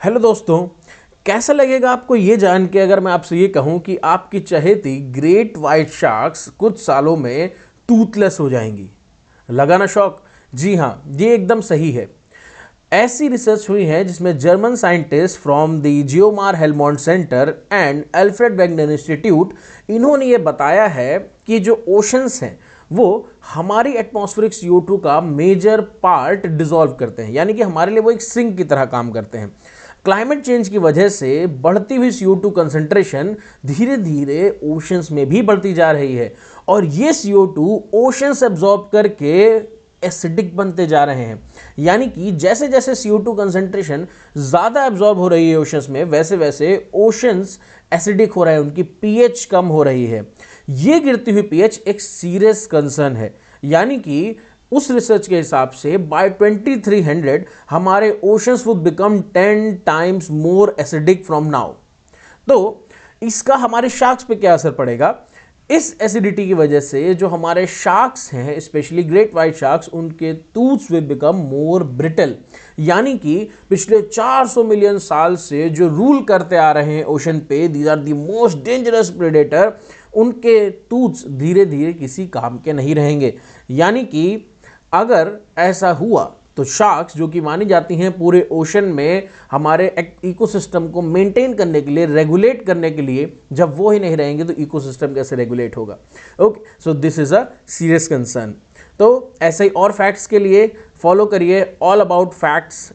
Hello दोस्तों, कैसा लगेगा आपको ये जान के अगर मैं आपसे ये कहूँ कि आपकी चहेती ग्रेट वाइट शार्क्स कुछ सालों में टूथलेस हो जाएंगी। लगा ना शौक? जी हाँ, ये एकदम सही है। ऐसी रिसर्च हुई है जिसमें German scientist from the GEOMAR Helmholtz centre and Alfred Wegener institute, इन्होंने ये बताया है कि जो ओशंस हैं वो हमारी एटमॉस्फेरिक CO2 का मेजर पार्ट डिसॉल्व करते हैं, यानी कि हमारे लिए वो एक सिंक की तरह काम करते हैं। क्लाइमेट चेंज की वजह से बढ़ती हुई CO2 कंसंट्रेशन धीरे धीरे ओशंस में भी बढ़ती जा रही है और ये CO2 ओशंस एब्जॉर्ब करके एसिडिक बनते जा रहे हैं। यानी कि जैसे जैसे CO2 कंसंट्रेशन ज़्यादा एब्जॉर्ब हो रही है ओशंस में, वैसे वैसे ओशंस एसिडिक हो रहे हैं, उनकी pH कम हो रही है। ये गिरती हुई pH एक सीरियस कंसर्न है। यानी कि उस रिसर्च के हिसाब से बाय 2300 हमारे oceans would become 10 times more acidic from now. तो इसका हमारे शार्क्स पे क्या असर पड़ेगा? इस एसिडिटी की वजह से जो हमारे शार्क्स हैं, स्पेशली ग्रेट वाइट शार्क्स, उनके tooths will become more brittle. यानी कि पिछले 400 मिलियन साल से जो रूल करते आ रहे हैं ओशन पे, these are the most dangerous predator, उनके टूथ्स धीरे धीरे किसी काम के नहीं रहेंगे। यानी कि अगर ऐसा हुआ तो शार्क्स, जो कि मानी जाती हैं पूरे ओशन में हमारे इकोसिस्टम को मेंटेन करने के लिए, रेगुलेट करने के लिए, जब वो ही नहीं रहेंगे तो इकोसिस्टम कैसे रेगुलेट होगा? Okay, so this is a serious concern. तो ऐसे ही और फैक्ट्स के लिए फॉलो करिए ऑल अबाउट फैक्ट्स।